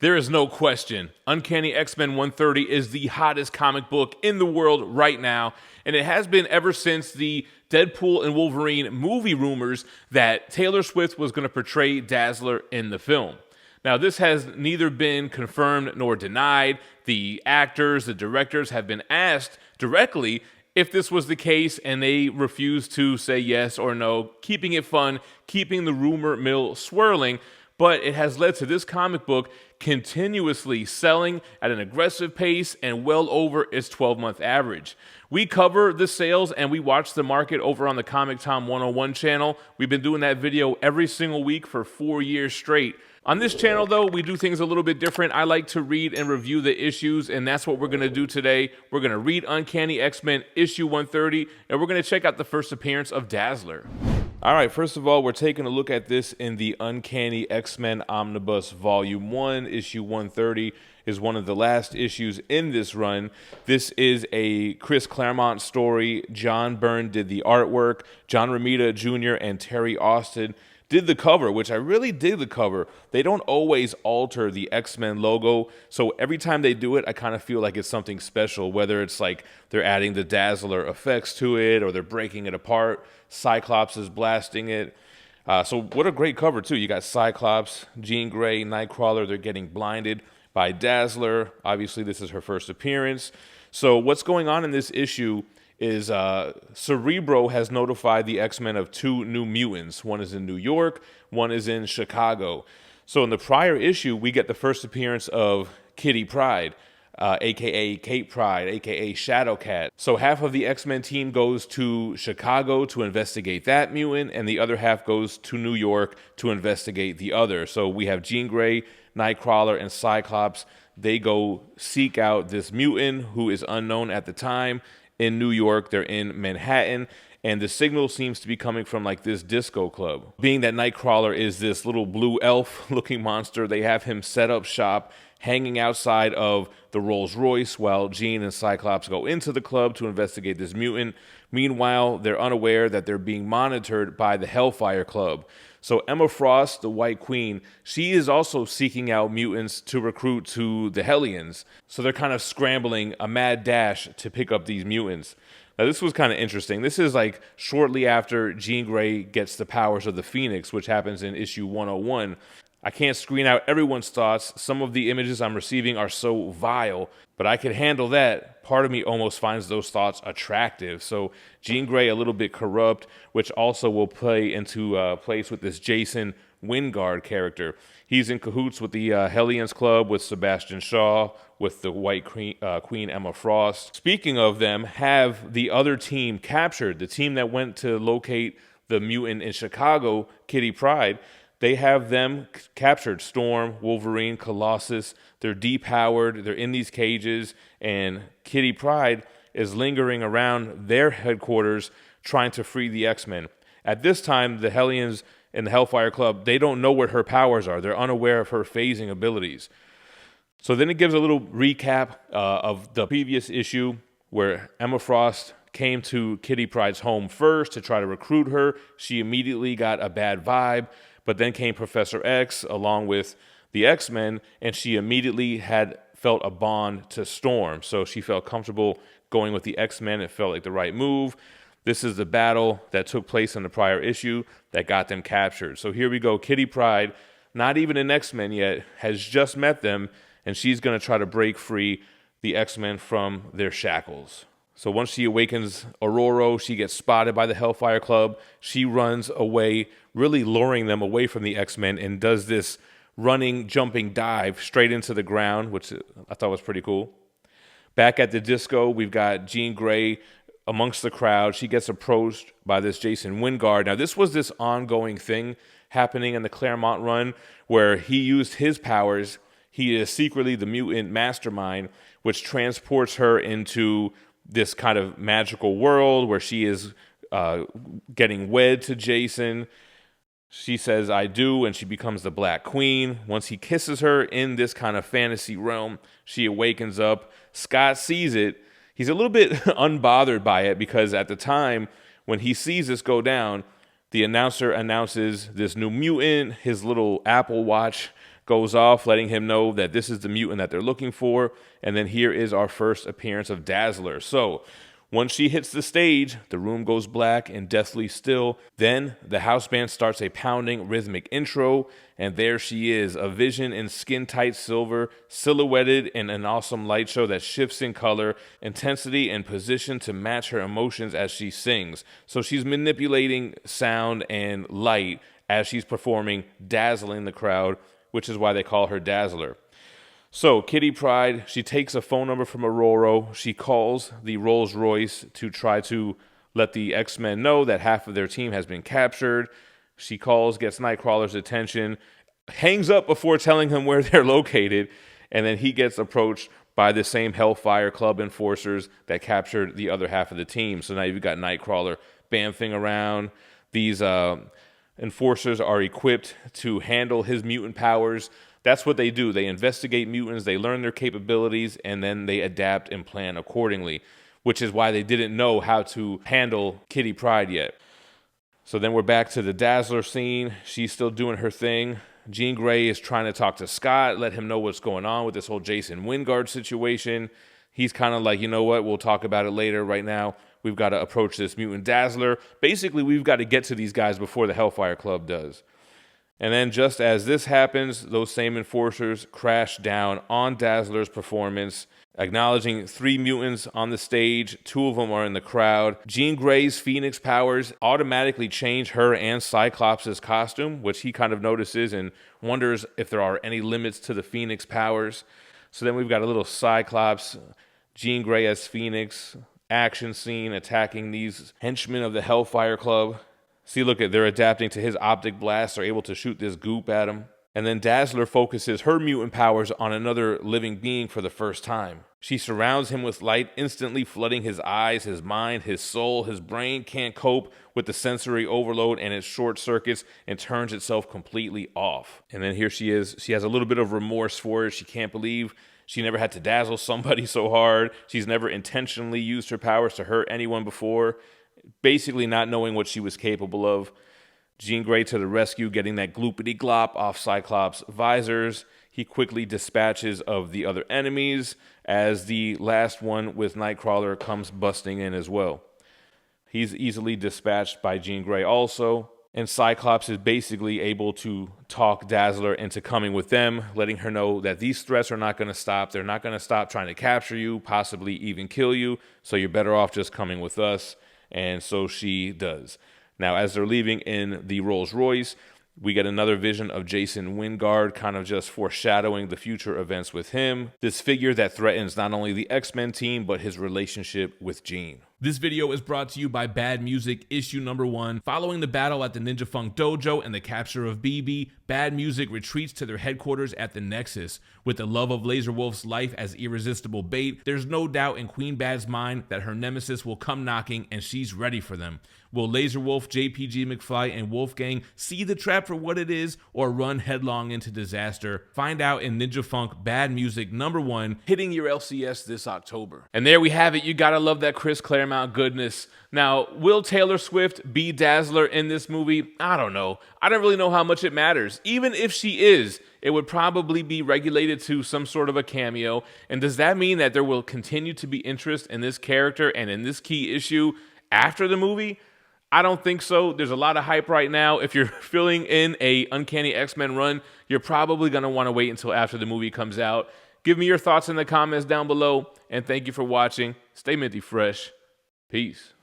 There is no question, Uncanny X-Men 130 is the hottest comic book in the world right now, and it has been ever since the Deadpool and Wolverine movie rumors that Taylor Swift was going to portray Dazzler in the film. Now, this has neither been confirmed nor denied. The actors, the directors have been asked directly if this was the case, and they refused to say yes or no, keeping it fun, keeping the rumor mill swirling. But it has led to this comic book continuously selling at an aggressive pace and well over its 12-month average. We cover the sales and we watch the market over on the Comic Tom 101 channel. We've been doing that video every single week for 4 years straight. On this channel, though, we do things a little bit different. I like to read and review the issues, and that's what we're going to do today. We're going to read Uncanny X-Men issue 130, and we're going to check out the first appearance of Dazzler. All right, first of all, we're taking a look at this in the Uncanny X-Men Omnibus Volume 1. Issue 130 is one of the last issues in this run. This is a Chris Claremont story. John Byrne did the artwork. John Romita Jr. and Terry Austin did the cover, which I really dig the cover. They don't always alter the X-Men logo, so every time they do it, I kind of feel like it's something special, whether it's like they're adding the Dazzler effects to it or they're breaking it apart. Cyclops is blasting it. So what a great cover, too. You got Cyclops, Jean Grey, Nightcrawler. They're getting blinded by Dazzler. Obviously, this is her first appearance. So what's going on in this issue is Cerebro has notified the X-Men of 2 new mutants. One is in New York, one is in Chicago. So in the prior issue, we get the first appearance of Kitty Pryde, a.k.a. Kate Pryde, a.k.a. Shadowcat. So half of the X-Men team goes to Chicago to investigate that mutant, and the other half goes to New York to investigate the other. So we have Jean Grey, Nightcrawler, and Cyclops. They go seek out this mutant who is unknown at the time. In New York, they're in Manhattan, and the signal seems to be coming from like this disco club. Being that Nightcrawler is this little blue elf-looking monster, they have him set up shop, hanging outside of the Rolls Royce while Jean and Cyclops go into the club to investigate this mutant. Meanwhile, they're unaware that they're being monitored by the Hellfire Club. So Emma Frost, the White Queen, she is also seeking out mutants to recruit to the Hellions. So they're kind of scrambling a mad dash to pick up these mutants. Now this was kind of interesting. This is like shortly after Jean Grey gets the powers of the Phoenix, which happens in issue 101. I can't screen out everyone's thoughts. Some of the images I'm receiving are so vile, but I could handle that. Part of me almost finds those thoughts attractive. So Jean Grey a little bit corrupt, which also will play into place with this Jason Wingard character. He's in cahoots with the Hellions Club, with Sebastian Shaw, with the White Queen Emma Frost. Speaking of them, have the other team captured, the team that went to locate the mutant in Chicago, Kitty Pryde. They have them captured. Storm, Wolverine, Colossus. They're depowered. They're in these cages. And Kitty Pryde is lingering around their headquarters trying to free the X-Men. At this time, the Hellions and the Hellfire Club, they don't know what her powers are. They're unaware of her phasing abilities. So then it gives a little recap of the previous issue where Emma Frost came to Kitty Pryde's home first to try to recruit her. She immediately got a bad vibe. But then came Professor X along with the X-Men, and she immediately had felt a bond to Storm. So she felt comfortable going with the X-Men. It felt like the right move. This is the battle that took place in the prior issue that got them captured. So here we go. Kitty Pryde, not even an X-Men yet, has just met them, and she's going to try to break free the X-Men from their shackles. So once she awakens Aurora, she gets spotted by the Hellfire Club. She runs away, really luring them away from the X-Men, and does this running, jumping dive straight into the ground, which I thought was pretty cool. Back at the disco, we've got Jean Grey amongst the crowd. She gets approached by this Jason Wingard. Now, this was this ongoing thing happening in the Claremont run where he used his powers. He is secretly the mutant mastermind, which transports her into this kind of magical world where she is getting wed to Jason. She says, "I do," and she becomes the Black Queen. Once he kisses her in this kind of fantasy realm, she awakens up. Scott sees it. He's a little bit unbothered by it because at the time when he sees this go down, the announcer announces this new mutant. His little Apple Watch goes off, letting him know that this is the mutant that they're looking for. And then here is our first appearance of Dazzler. So once she hits the stage, the room goes black and deathly still. Then the house band starts a pounding rhythmic intro, and there she is, a vision in skin-tight silver, silhouetted in an awesome light show that shifts in color, intensity, and position to match her emotions as she sings. So she's manipulating sound and light as she's performing, dazzling the crowd, which is why they call her Dazzler. So Kitty Pryde, she takes a phone number from Aurora. She calls the Rolls Royce to try to let the X-Men know that half of their team has been captured. She calls, gets Nightcrawler's attention, hangs up before telling him where they're located, and then he gets approached by the same Hellfire Club enforcers that captured the other half of the team. So now you've got Nightcrawler bamfing around. These enforcers are equipped to handle his mutant powers. That's what they do. They investigate mutants, they learn their capabilities, and then they adapt and plan accordingly, which is why they didn't know how to handle Kitty Pryde yet. So then we're back to the Dazzler scene. She's still doing her thing. Jean Grey is trying to talk to Scott, let him know what's going on with this whole Jason Wingard situation. He's kind of like, you know what, we'll talk about it later. Right now, we've got to approach this mutant Dazzler. Basically, we've got to get to these guys before the Hellfire Club does. And then just as this happens, those same enforcers crash down on Dazzler's performance, acknowledging 3 mutants on the stage. 2 of them are in the crowd. Jean Grey's Phoenix powers automatically change her and Cyclops' costume, which he kind of notices and wonders if there are any limits to the Phoenix powers. So then we've got a little Cyclops, Jean Grey as Phoenix, action scene attacking these henchmen of the Hellfire Club. See, look, they're adapting to his optic blast. They're able to shoot this goop at him. And then Dazzler focuses her mutant powers on another living being for the first time. She surrounds him with light, instantly flooding his eyes, his mind, his soul. His brain can't cope with the sensory overload, and it short circuits and turns itself completely off. And then here she is. She has a little bit of remorse for it. She can't believe she never had to dazzle somebody so hard. She's never intentionally used her powers to hurt anyone before. Basically not knowing what she was capable of. Jean Grey to the rescue, getting that gloopity glop off Cyclops' visors. He quickly dispatches of the other enemies as the last one with Nightcrawler comes busting in as well. He's easily dispatched by Jean Grey also. And Cyclops is basically able to talk Dazzler into coming with them, letting her know that these threats are not going to stop. They're not going to stop trying to capture you, possibly even kill you. So you're better off just coming with us. And so she does. Now, as they're leaving in the Rolls Royce, we get another vision of Jason Wingard, kind of just foreshadowing the future events with him. This figure that threatens not only the X-Men team, but his relationship with Jean. This video is brought to you by Bad Music, issue number 1. Following the battle at the Ninja Funk Dojo and the capture of BB, Bad Music retreats to their headquarters at the Nexus. With the love of Laserwolf's life as irresistible bait, there's no doubt in Queen Bad's mind that her nemesis will come knocking and she's ready for them. Will Laserwolf, JPG McFly, and Wolfgang see the trap for what it is or run headlong into disaster? Find out in Ninja Funk Bad Music number 1, hitting your LCS this October. And there we have it. You gotta love that Chris Claremont goodness. Now, will Taylor Swift be Dazzler in this movie? I don't know. I don't really know how much it matters. Even if she is, it would probably be regulated to some sort of a cameo. And does that mean that there will continue to be interest in this character and in this key issue after the movie? I don't think so. There's a lot of hype right now. If you're filling in a Uncanny X-Men run, you're probably going to want to wait until after the movie comes out. Give me your thoughts in the comments down below, and thank you for watching. Stay minty fresh. Peace.